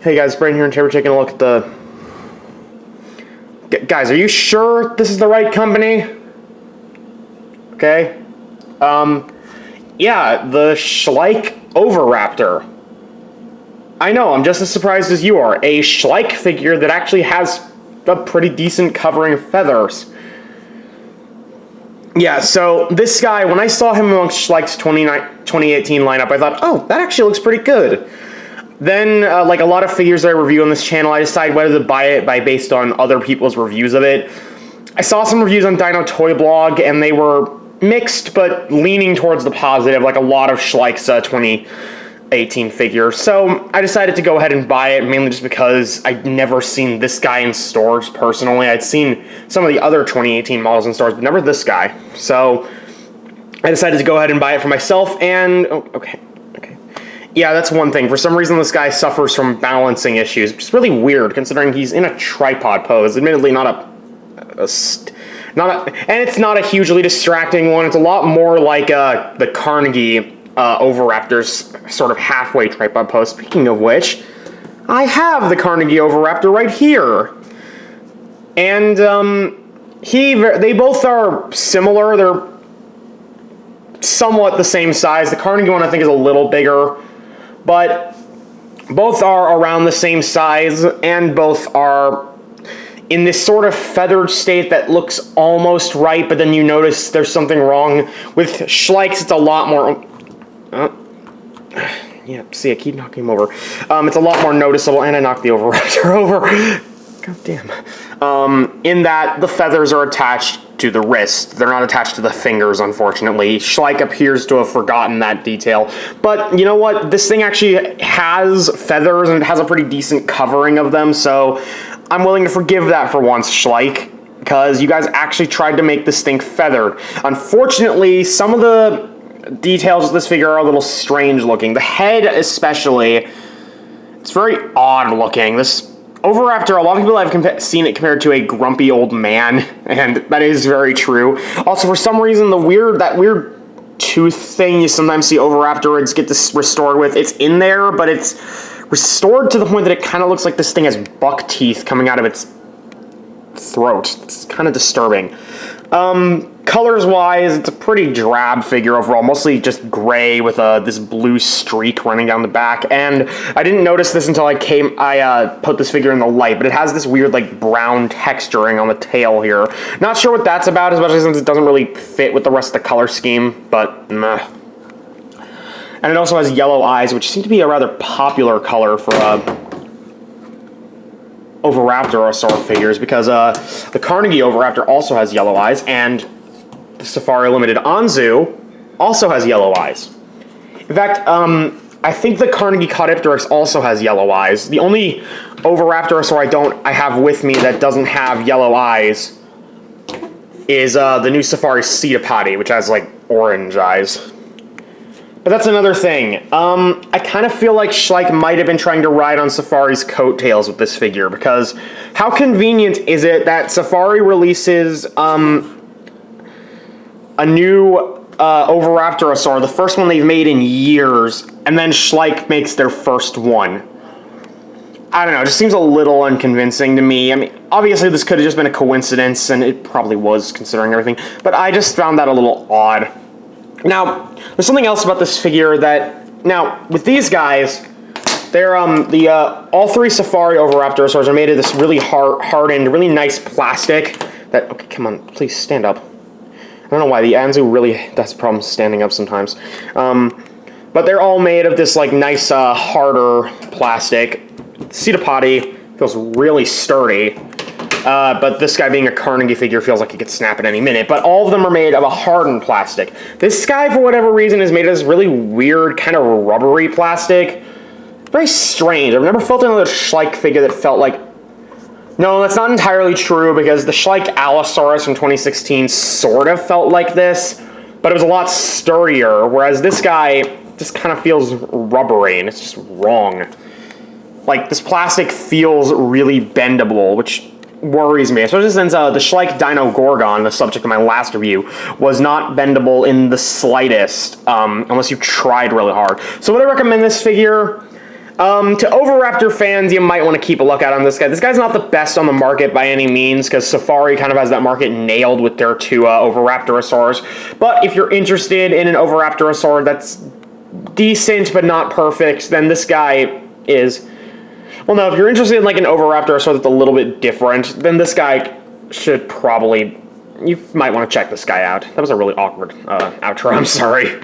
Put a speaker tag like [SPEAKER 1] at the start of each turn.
[SPEAKER 1] Hey guys, Brandon here, and today we're taking a look at the... Guys, are you sure this is the right company? Okay. Yeah, the Schleich Oviraptor. I know, I'm just as surprised as you are. A Schleich figure that actually has a pretty decent covering of feathers. Yeah, so this guy, when I saw him amongst Schleich's 2018 lineup, I thought, oh, that actually looks pretty good. Then, like a lot of figures that I review on this channel, I decide whether to buy it based on other people's reviews of it. I saw some reviews on Dino Toy Blog, and they were mixed, but leaning towards the positive, like a lot of Schleich's 2018 figures. So I decided to go ahead and buy it, mainly just because I'd never seen this guy in stores personally. I'd seen some of the other 2018 models in stores, but never this guy. So I decided to go ahead and buy it for myself, and... Oh, okay. Yeah, that's one thing. For some reason, this guy suffers from balancing issues, which is really weird, considering he's in a tripod pose. Admittedly, and it's not a hugely distracting one. It's a lot more like the Carnegie Oviraptor's sort of halfway tripod pose. Speaking of which, I have the Carnegie Oviraptor right here, and they both are similar. They're somewhat the same size. The Carnegie one, I think, is a little bigger. But both are around the same size, and both are in this sort of feathered state that looks almost right, but then you notice there's something wrong. With Schleich's, it's a lot more... yeah, see, I keep knocking him over. It's a lot more noticeable, and I knocked the Oviraptor over. God damn. In that the feathers are attached to the wrist. They're not attached to the fingers, unfortunately. Schleich appears to have forgotten that detail. But you know what? This thing actually has feathers, and it has a pretty decent covering of them, so I'm willing to forgive that for once, Schleich, because you guys actually tried to make this thing feathered. Unfortunately, some of the details of this figure are a little strange looking. The head especially, it's very odd looking. This Oviraptor, a lot of people have seen it compared to a grumpy old man, and that is very true. Also, for some reason, that weird tooth thing you sometimes see Oviraptorids get this restored with, it's in there, but it's restored to the point that it kind of looks like this thing has buck teeth coming out of its throat. It's kind of disturbing. Colors-wise, it's a pretty drab figure overall, mostly just gray with this blue streak running down the back. And I didn't notice this until I put this figure in the light, but it has this weird, like, brown texturing on the tail here. Not sure what that's about, especially since it doesn't really fit with the rest of the color scheme, but meh. And it also has yellow eyes, which seem to be a rather popular color for Oviraptor figures, because the Carnegie Oviraptor also has yellow eyes, and the Safari Limited Anzu also has yellow eyes. In fact, I think the Carnegie Caudipteryx also has yellow eyes. The only Oviraptor I have with me that doesn't have yellow eyes is the new Safari Cetipati, which has, like, orange eyes. But that's another thing. I kind of feel like Schleich might have been trying to ride on Safari's coattails with this figure, because how convenient is it that Safari releases a new Oviraptor, the first one they've made in years, and then Schleich makes their first one? I don't know, it just seems a little unconvincing to me. I mean, obviously this could have just been a coincidence, and it probably was, considering everything, but I just found that a little odd. Now, there's something else about this figure that... Now, with these guys, they're, all three Safari Oviraptor are made of this really hardened, really nice plastic that... Okay, come on, please stand up. I don't know why, the Anzu really has problems standing up sometimes. But they're all made of this, like, nice, harder plastic. Cetipati feels really sturdy. But this guy being a Carnegie figure feels like he could snap at any minute. But all of them are made of a hardened plastic. This guy, for whatever reason, is made of this really weird, kind of rubbery plastic. Very strange. I've never felt another Schleich figure that felt like... No, that's not entirely true, because the Schleich Allosaurus from 2016 sort of felt like this, but it was a lot sturdier, whereas this guy just kind of feels rubbery, and it's just wrong. Like, this plastic feels really bendable, which worries me, especially since the Schleich Dino Gorgon, the subject of my last review, was not bendable in the slightest, unless you tried really hard. So would I recommend this figure? To Oviraptor fans, you might want to keep a lookout on this guy. This guy's not the best on the market by any means, because Safari kind of has that market nailed with their two Oviraptorosaurs. But if you're interested in an Oviraptorosaur that's decent but not perfect, then this guy is... Well, no, if you're interested in like an Oviraptorosaur that's a little bit different, then this guy should probably... You might want to check this guy out. That was a really awkward outro, I'm sorry.